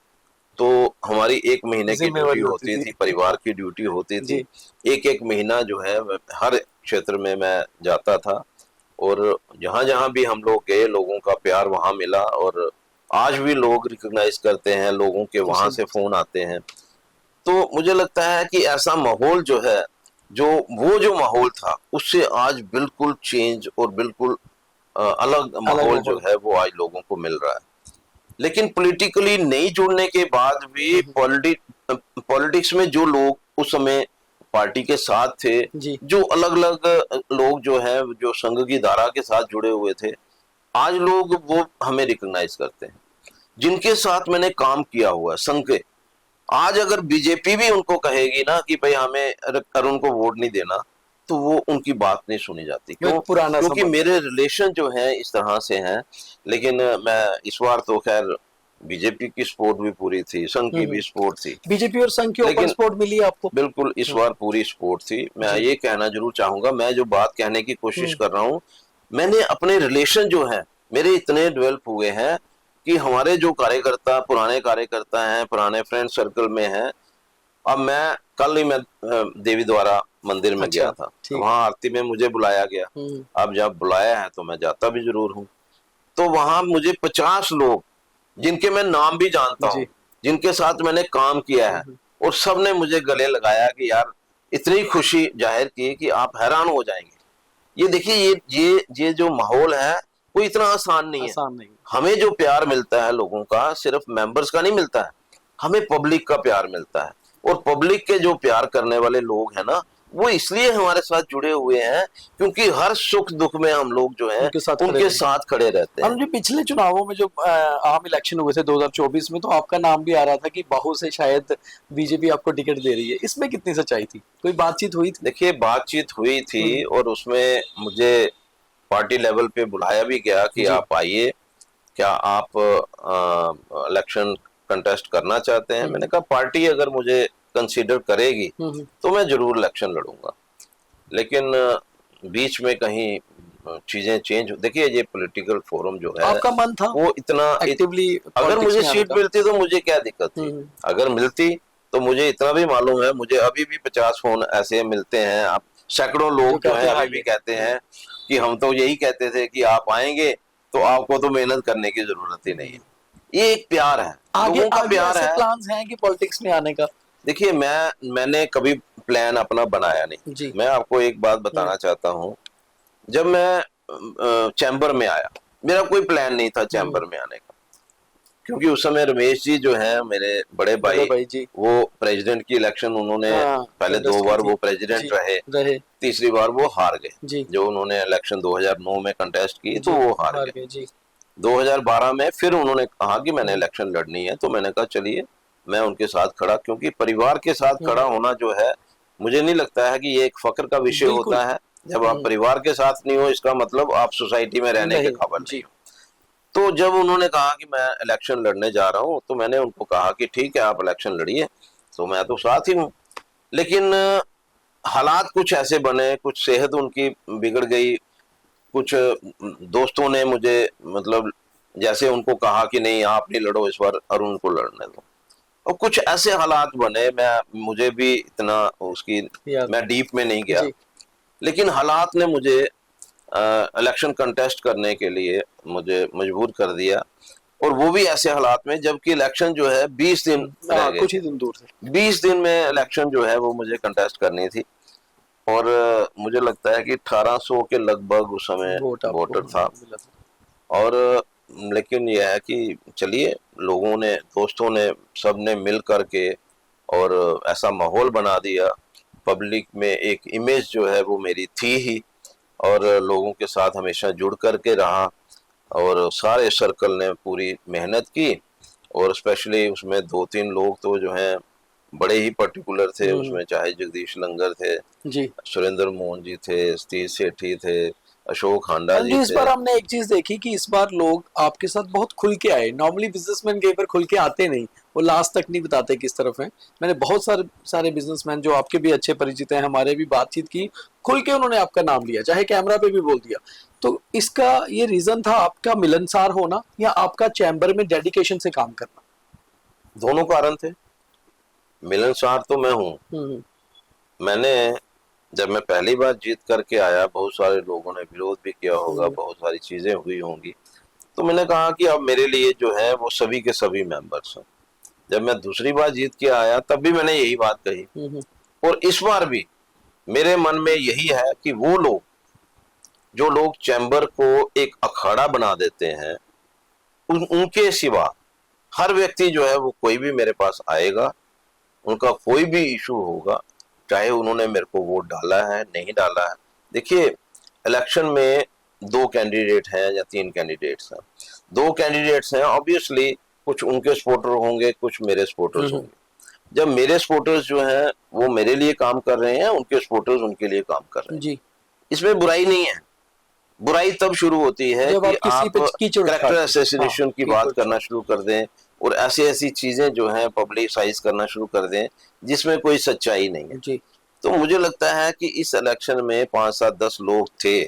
तो हमारी 1 महीने की ड्यूटी होती थी, परिवार की ड्यूटी होती थी, एक महीना जो है हर क्षेत्र में मैं जाता था, और जहां जहां भी हम लोग गए लोगों का प्यार वहां मिला, और आज भी लोग रिकॉग्नाइज करते हैं, लोगों के वहां से फोन आते हैं। तो मुझे लगता है कि ऐसा माहौल जो है, वो जो माहौल था उससे आज बिल्कुल चेंज और बिल्कुल अलग माहौल जो है वो आज लोगों को मिल रहा है। लेकिन पॉलिटिकली नहीं जुड़ने के बाद भी पॉलिटिक्स में जो लोग उस समय पार्टी के साथ थे, जो अलग अलग लोग जो है जो संघ की धारा के साथ जुड़े हुए थे, आज लोग वो हमें रिकॉग्नाइज करते हैं, जिनके साथ मैंने काम किया हुआ है संघ के। आज अगर बीजेपी भी उनको कहेगी ना कि भाई हमें अरुण को वोट नहीं देना, तो वो उनकी बात नहीं सुनी जाती। क्यों? क्योंकि मेरे रिलेशन जो है इस तरह से हैं। लेकिन मैं इस बार तो खैर बीजेपी की सपोर्ट भी पूरी थी, संघ की भी सपोर्ट थी। बीजेपी और संघ की ओपन सपोर्ट मिली आपको? बिल्कुल, इस बार पूरी सपोर्ट थी। मैं ये कहना जरूर चाहूंगा, मैं जो बात कहने की कोशिश कर रहा हूँ, मैंने अपने रिलेशन जो है मेरे इतने डेवलप हुए हैं कि हमारे जो कार्यकर्ता, पुराने कार्यकर्ता हैं, पुराने फ्रेंड सर्कल में हैं, अब मैं कल ही मैं देवी द्वारा मंदिर में अच्छा, गया था, ठीक। वहां आरती में मुझे बुलाया गया। अब जब बुलाया है तो मैं जाता भी जरूर हूँ। तो वहां मुझे 50 लोग, जिनके मैं नाम भी जानता हूँ, जी। जिनके साथ मैंने काम किया है, और सबने मुझे गले लगाया कि यार, इतनी खुशी जाहिर की कि आप हैरान हो जाएंगे। ये देखिए, ये जो माहौल है वो इतना आसान नहीं है। आसान नहीं। हमें जो प्यार मिलता है लोगों का, सिर्फ मेंबर्स का नहीं मिलता है, हमें पब्लिक का प्यार मिलता है। और पब्लिक के जो प्यार करने वाले लोग हैं ना, वो इसलिए हमारे साथ जुड़े हुए हैं क्योंकि हर सुख दुख में हम लोग जो हैं उनके साथ खड़े रहते हैं। अनुज जी, पिछले चुनावों में जो आम इलेक्शन हुए थे 2024 में, तो आपका नाम भी आ रहा था कि बहू से शायद बीजेपी आपको टिकट दे रही है, इसमें कितनी सच्चाई थी? कोई बातचीत हुई थी? देखिए, बातचीत हुई थी और उसमें मुझे पार्टी लेवल पे बुलाया भी गया कि जी। आप आइए, क्या आप इलेक्शन कंटेस्ट करना चाहते हैं। मैंने कहा पार्टी अगर मुझे कंसीडर करेगी तो मैं जरूर इलेक्शन लड़ूंगा। लेकिन बीच में कहीं चीजें चेंज, देखिए ये पॉलिटिकल फोरम जो है, आपका मन था वो इतना एक्टिवली अगर मुझे सीट मिलती तो मुझे क्या दिक्कत थी। अगर मिलती तो मुझे इतना भी मालूम है, मुझे अभी भी 50 फोन ऐसे मिलते हैं। आप सैकड़ों लोग जो है अभी भी कहते हैं कि हम तो यही कहते थे कि आप आएंगे तो आपको तो मेहनत करने की जरूरत ही नहीं है। ये एक प्यार है, लोगों का प्यार है। प्लान्स हैं कि पॉलिटिक्स में आने का? देखिए, मैंने कभी प्लान अपना बनाया नहीं। मैं आपको एक बात बताना चाहता हूँ, जब मैं चैम्बर में आया, मेरा कोई प्लान नहीं था चैम्बर में आने का, क्योंकि उस समय रमेश जी जो हैं मेरे बड़े भाई जी, वो प्रेसिडेंट की इलेक्शन उन्होंने पहले 2 बार वो प्रेसिडेंट रहे, तीसरी बार वो हार गए। जो उन्होंने इलेक्शन 2009 में कंटेस्ट की तो वो हार गए। 2012 में फिर उन्होंने कहा कि मैंने इलेक्शन लड़नी है, तो मैंने कहा चलिए मैं उनके साथ खड़ा, क्योंकि परिवार के साथ खड़ा होना जो है, मुझे नहीं लगता है कि ये एक फक्र का विषय होता है। जब आप परिवार के साथ नहीं हो, इसका मतलब आप सोसाइटी में रहने के काबिल नहीं हो। तो जब उन्होंने कहा कि मैं इलेक्शन लड़ने जा रहा हूँ, तो मैंने उनको कहा कि ठीक है, आप इलेक्शन लड़िए, तो मैं तो साथ ही हूँ। लेकिन हालात कुछ ऐसे बने, कुछ सेहत उनकी बिगड़ गई, कुछ दोस्तों ने मुझे मतलब जैसे उनको कहा कि नहीं आप नहीं लड़ो इस बार, अरुण को लड़ने दो, और कुछ ऐसे हालात बने। मुझे भी इतना उसकी मैं डीप में नहीं गया, लेकिन हालात ने मुझे इलेक्शन कंटेस्ट करने के लिए मुझे मजबूर कर दिया। और वो भी ऐसे हालात में जबकि इलेक्शन जो है 20 दिन रह गए, कुछ ही दिन दूर थे। 20 दिन में इलेक्शन जो है वो मुझे कंटेस्ट करनी थी। और मुझे लगता है कि 1800 के लगभग उस समय वोटर था। और लेकिन यह है कि चलिए, लोगों ने, दोस्तों ने, सब ने मिल करके और ऐसा माहौल बना दिया। पब्लिक में एक इमेज जो है वो मेरी थी ही, और लोगों के साथ हमेशा जुड़ करके रहा, और सारे सर्कल ने पूरी मेहनत की। और स्पेशली उसमें 2-3 लोग तो जो हैं बड़े ही पर्टिकुलर थे उसमें, चाहे जगदीश लंगर थे जी, सुरेंद्र मोहन जी थे, सतीश सेठी थे, अशोक हांडा जी थे। इस बार हमने एक चीज देखी कि इस बार लोग आपके साथ बहुत खुल के आए। नॉर्मली बिजनेसमैन कई बार खुल के आते नहीं, वो लास्ट तक नहीं बताते किस तरफ है। मैंने बहुत सारे बिजनेसमैन जो आपके भी अच्छे परिचित हैं, हमारे भी बातचीत की, खुल के उन्होंने आपका नाम लिया, चाहे कैमरा पे भी बोल दिया। तो इसका ये रीजन था आपका मिलनसार होना या आपका चैम्बर में डेडिकेशन से काम करना? दोनों कारण थे। मिलनसार तो मैं हूँ। मैंने जब मैं पहली बार जीत करके आया, बहुत सारे लोगों ने विरोध भी किया होगा, बहुत सारी चीजें हुई होंगी, तो मैंने कहा कि अब मेरे लिए जो है वो सभी के सभी मेंबर्स हैं। जब मैं दूसरी बार जीत के आया तब भी मैंने यही बात कही, और इस बार भी मेरे मन में यही है कि वो लोग, जो लोग चैम्बर को एक अखाड़ा बना देते हैं, उनके सिवा हर व्यक्ति जो है वो कोई भी मेरे पास आएगा, उनका कोई भी इशू होगा, चाहे उन्होंने मेरे को वोट डाला है नहीं डाला है। देखिए, इलेक्शन में 2 कैंडिडेट हैं या 3 कैंडिडेट्स हैं। 2 कैंडिडेट्स हैं, ऑब्वियसली कुछ उनके सपोर्टर होंगे, कुछ मेरे सपोर्टर्स होंगे। जब मेरे सपोर्टर्स जो हैं वो मेरे लिए काम कर रहे हैं, उनके सपोर्टर्स उनके लिए काम कर रहे हैं जी, इसमें बुराई नहीं है। बुराई तब शुरू होती है कि आप कैरेक्टर असैसिनेशन की बात करना शुरू कर दें, और ऐसी चीजें जो हैं पब्लिसाइज करना शुरू कर दें जिसमें कोई सच्चाई नहीं है जी। तो मुझे लगता है कि इस इलेक्शन में 5-7-10 लोग थे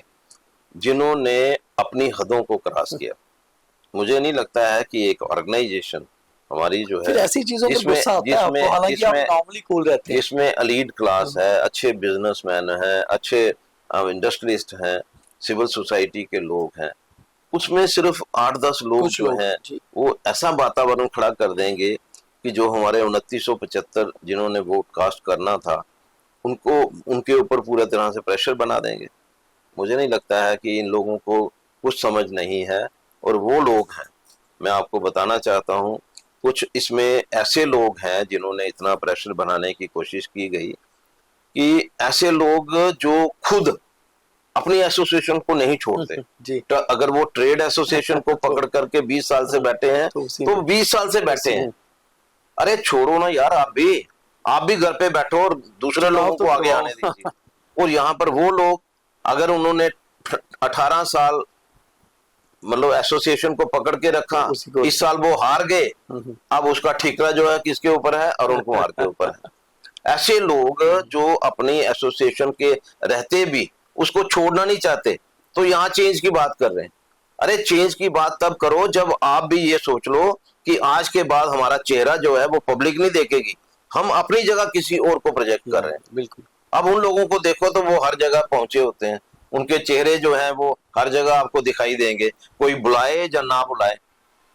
जिन्होंने अपनी हदों को क्रॉस किया, मुझे नहीं लगता है कि एक ऑर्गेनाइजेशन हमारी जो फिर है ऐसी चीजों में जिसमें गुस्सा आता है आपको, हालांकि आप नॉर्मली कूल रहते हैं। जिसमें एलीट क्लास है, अच्छे बिजनेसमैन हैं, अच्छे इंडस्ट्रियलिस्ट हैं, सिविल सोसाइटी के लोग हैं, उसमें सिर्फ 8-10 लोग कुछ जो लोग हैं जी। वो ऐसा वातावरण खड़ा कर देंगे कि जो हमारे 2975 जिन्होंने वोट कास्ट करना था उनको उनके ऊपर पूरा तरह से प्रेशर बना देंगे। मुझे नहीं लगता है कि इन लोगों को कुछ समझ नहीं है। और वो लोग हैं, मैं आपको बताना चाहता हूँ, कुछ इसमें ऐसे लोग हैं जिन्होंने इतना प्रेशर बनाने की कोशिश की गई कि ऐसे लोग जो खुद अपनी एसोसिएशन को नहीं छोड़ते। जी। तो अगर वो ट्रेड एसोसिएशन को तो पकड़ करके 20 साल से बैठे हैं तो उसी तो में 20 साल से बैठे उसी हैं। में अरे छोड़ो ना यार, आप भी घर पे बैठो और दूसरे चुनाव लोगों तो को आगे करवाओ। आने दीजिए। और यहाँ पर वो लोग, अगर उन्होंने 18 साल मतलब एसोसिएशन को पकड़ के तो रखा, उसी को इस साल वो हार गए, अब उसका ठिकरा जो है किसके ऊपर है? अरुण कुमार के ऊपर है। ऐसे लोग जो अपनी एसोसिएशन के रहते भी उसको छोड़ना नहीं चाहते, तो यहाँ चेंज की बात कर रहे हैं। अरे चेंज की बात तब करो जब आप भी ये सोच लो कि आज के बाद हमारा चेहरा जो है वो पब्लिक नहीं देखेगी, हम अपनी जगह किसी और को प्रोजेक्ट कर रहे हैं। बिल्कुल। अब उन लोगों को देखो तो वो हर जगह पहुंचे होते हैं, उनके चेहरे जो हैं वो हर जगह आपको दिखाई देंगे, कोई बुलाए या ना बुलाए।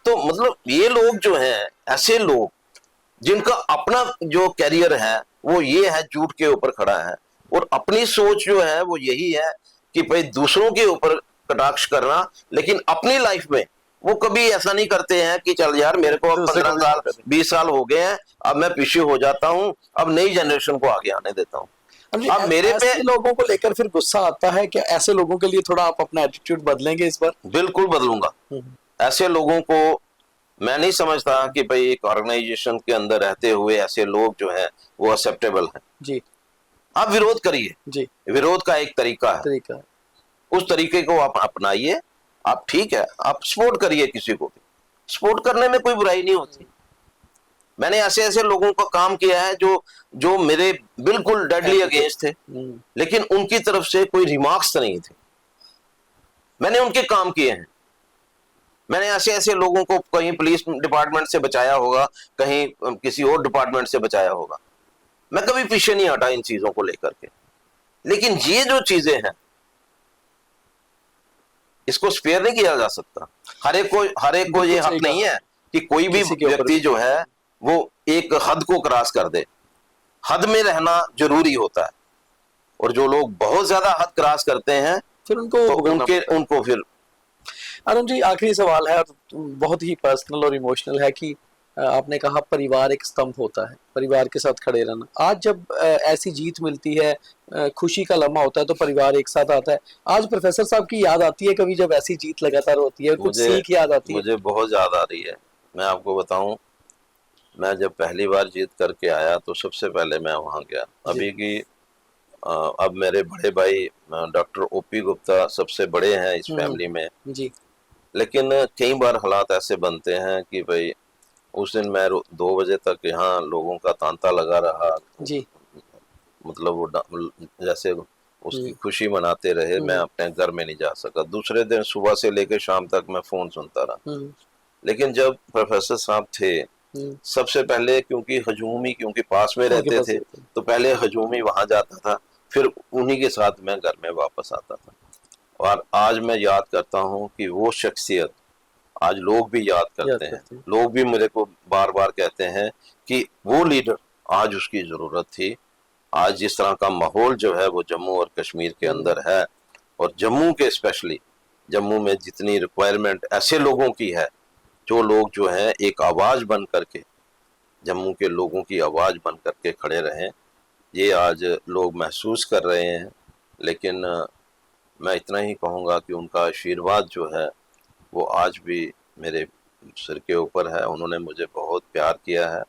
तो मतलब ये लोग जो हैं, ऐसे लोग जिनका अपना जो कैरियर है वो ये है, झूठ के ऊपर खड़ा है, और अपनी सोच जो है वो यही है कि भाई दूसरों के ऊपर कटाक्ष करना, लेकिन अपनी लाइफ में वो कभी ऐसा नहीं करते हैं कि चल यार मेरे को अब दूसरे को 15 भी साल मौका दें। 20 साल हो गए हैं, अब मैं पीछे हो जाता हूँ, अब नई जनरेशन को आगे आने देता हूँ। अब जी, अब मेरे पे ऐसे लोगों को लेकर फिर गुस्सा आता है, क्या ऐसे लोगों के लिए थोड़ा आप अपना एटीट्यूड बदलेंगे इस बार? बिल्कुल बदलूंगा। ऐसे लोगों को मैं नहीं समझता कि भाई एक ऑर्गेनाइजेशन के अंदर रहते हुए ऐसे लोग जो हैं वो एक्सेप्टेबल हैं। जी आप विरोध करिए, जी। विरोध का एक तरीका है, तरीका है। उस तरीके को आप अपनाइए। आप ठीक है, आप सपोर्ट करिए किसी को भी, सपोर्ट करने में कोई बुराई नहीं होती। मैंने ऐसे ऐसे लोगों का काम किया है जो जो मेरे बिल्कुल डेडली अगेंस्ट थे, लेकिन उनकी तरफ से कोई रिमार्क्स नहीं थे, मैंने उनके काम किए हैं। मैंने ऐसे ऐसे लोगों को कहीं पुलिस डिपार्टमेंट से बचाया होगा, कहीं किसी और डिपार्टमेंट से बचाया होगा, मैं कभी पीछे नहीं हटा इन चीजों को लेकर के। लेकिन ये जो चीजें हैं इसको स्पेयर नहीं किया जा सकता। हर एक को ये हक नहीं है कि कोई भी व्यक्ति जो है वो एक हद को क्रॉस कर दे। हद में रहना जरूरी होता है, और जो लोग बहुत ज्यादा हद क्रॉस करते हैं फिर उनको तो उनको फिर। अरुण जी, आखिरी सवाल है और बहुत ही पर्सनल और इमोशनल है कि आपने कहा परिवार एक स्तंभ होता है, परिवार के साथ खड़े रहना। आज जब ऐसी जीत मिलती है, खुशी का लम्हा होता है, तो परिवार एक साथ आता है। आज प्रोफेसर साहब की याद आती है कभी जब ऐसी जीत लगातार होती है, कुछ सीख याद आती है? मुझे बहुत याद आ रही है। मैं आपको बताऊं, मैं जब पहली बार जीत करके आया तो सबसे पहले मैं वहां गया। अभी की अब मेरे बड़े भाई डॉक्टर ओपी गुप्ता सबसे बड़े हैं इस फैमिली में जी। लेकिन कई बार हालात ऐसे बनते हैं कि भाई उस दिन मैं 2 बजे तक यहाँ लोगों का तांता लगा रहा जी। मतलब वो जैसे उसकी खुशी मनाते रहे, मैं अपने घर में नहीं जा सका। दूसरे दिन सुबह से लेकर शाम तक मैं फोन सुनता रहा। लेकिन जब प्रोफेसर साहब थे, सबसे पहले क्योंकि पास में रहते थे तो पहले हजूमी वहां जाता था, फिर उन्हीं के साथ मैं घर में वापस आता था। और आज मैं याद करता हूँ कि वो शख्सियत आज लोग भी याद करते हैं। लोग भी मेरे को बार बार कहते हैं कि वो लीडर आज उसकी जरूरत थी। आज जिस तरह का माहौल जो है वो जम्मू और कश्मीर के अंदर है, और जम्मू के स्पेशली जम्मू में जितनी रिक्वायरमेंट ऐसे लोगों की है जो लोग जो है एक आवाज बन करके जम्मू के लोगों की आवाज बन करके खड़े रहें, ये आज लोग महसूस कर रहे हैं। लेकिन मैं इतना ही कहूँगा कि उनका आशीर्वाद जो है वो आज भी मेरे सिर के ऊपर है। उन्होंने मुझे बहुत प्यार किया है,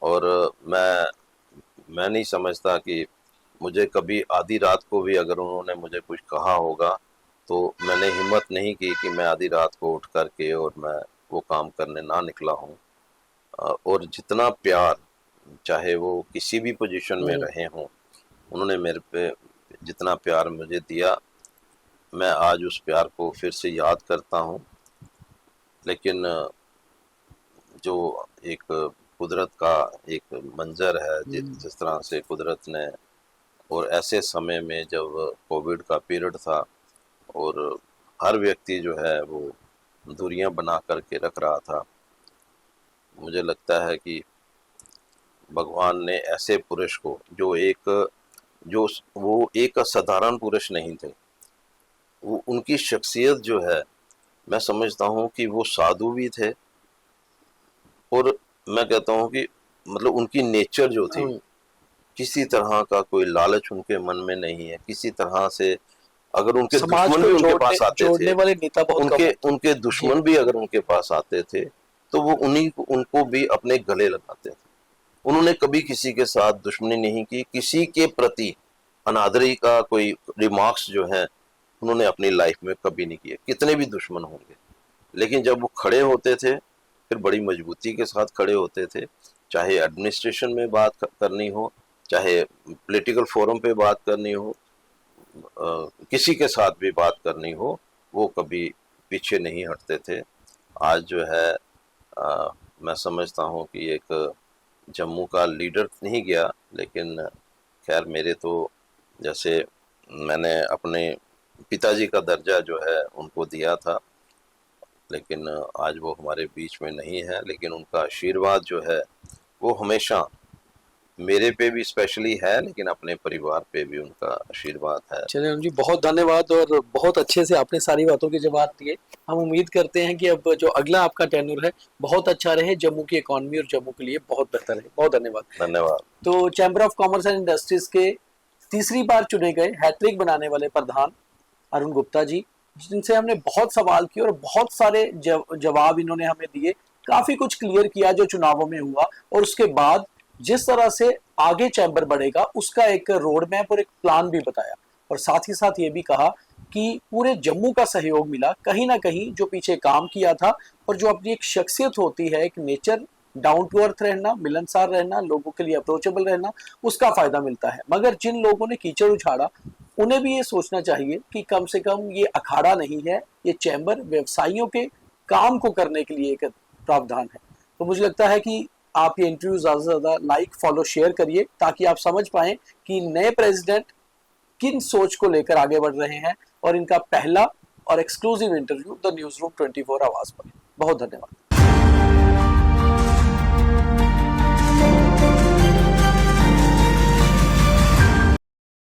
और मैं नहीं समझता कि मुझे कभी आधी रात को भी अगर उन्होंने मुझे कुछ कहा होगा तो मैंने हिम्मत नहीं की कि मैं आधी रात को उठ करके और मैं वो काम करने ना निकला हूँ। और जितना प्यार, चाहे वो किसी भी पोजीशन में रहे हों, उन्होंने मेरे पे जितना प्यार मुझे दिया, मैं आज उस प्यार को फिर से याद करता हूँ। लेकिन जो एक कुदरत का एक मंजर है, जिस तरह से कुदरत ने, और ऐसे समय में जब कोविड का पीरियड था और हर व्यक्ति जो है वो दूरियां बना करके रख रहा था, मुझे लगता है कि भगवान ने ऐसे पुरुष को, जो वो एक असाधारण पुरुष नहीं थे, वो उनकी शख्सियत जो है, मैं समझता हूँ कि वो साधु भी थे, और मैं कहता हूँ कि मतलब उनकी नेचर जो थी, किसी तरह का कोई लालच उनके मन में नहीं है, किसी तरह से अगर उनके समाज दुश्मन को भी उनके पास आते जोड़ने थे, वाले नेता बहुत कम होते हैं। उनके दुश्मन भी अगर उनके पास आते थे, तो वो उनको भी अपने गले लगाते थे। उन्होंने कभी किसी के साथ दुश्मनी नहीं की, किसी के प्रति अनादरी का कोई रिमार्क्स जो है उन्होंने अपनी लाइफ में कभी नहीं किए, कितने भी दुश्मन होंगे। लेकिन जब वो खड़े होते थे, फिर बड़ी मजबूती के साथ खड़े होते थे, चाहे एडमिनिस्ट्रेशन में बात करनी हो, चाहे पॉलिटिकल फोरम पे बात करनी हो, किसी के साथ भी बात करनी हो, वो कभी पीछे नहीं हटते थे। आज जो है मैं समझता हूँ कि एक जम्मू का लीडर नहीं गया, लेकिन खैर मेरे तो जैसे मैंने अपने पिताजी का दर्जा जो है उनको दिया था, लेकिन आज वो हमारे बीच में नहीं है, लेकिन उनका आशीर्वाद जो है वो हमेशा मेरे पे भी स्पेशली है, लेकिन अपने परिवार पे भी उनका आशीर्वाद है। चलिए अरुण जी, बहुत धन्यवाद और बहुत अच्छे से आपने सारी बातों के जवाब दिए। हम उम्मीद करते हैं कि अब जो अगला आपका टेन्योर है बहुत अच्छा रहे, जम्मू की इकोनॉमी और जम्मू के लिए बहुत बेहतर है। बहुत धन्यवाद। धन्यवाद। तो chamber of commerce and industries के तीसरी बार चुने गए हैट्रिक बनाने वाले प्रधान अरुण गुप्ता जी, जिनसे हमने बहुत सवाल किए और बहुत सारे जवाब इन्होंने हमें दिए, काफी कुछ क्लियर किया जो चुनावों में हुआ, और उसके बाद जिस तरह से आगे चैम्बर बढ़ेगा उसका एक रोड मैप और एक प्लान भी बताया, और साथ ही साथ ये भी कहा कि पूरे जम्मू का सहयोग मिला। कहीं ना कहीं जो पीछे काम किया था और जो अपनी एक शख्सियत होती है, एक नेचर, डाउन टू अर्थ रहना, मिलनसार रहना, लोगों के लिए अप्रोचेबल रहना, उसका फायदा मिलता है। मगर जिन लोगों ने कीचड़ उछाड़ा उन्हें भी ये सोचना चाहिए कि कम से कम ये अखाड़ा नहीं है, ये चैम्बर व्यवसायियों के काम को करने के लिए एक प्रावधान है। तो मुझे लगता है कि आप ये इंटरव्यू ज़्यादा से ज़्यादा लाइक, फॉलो, शेयर करिए, ताकि आप समझ पाएं कि नए प्रेसिडेंट किन सोच को लेकर आगे बढ़ रहे हैं, और इनका पहला और exclusive interview the news room 24 आवाज़ पर। बहुत धन्यवाद।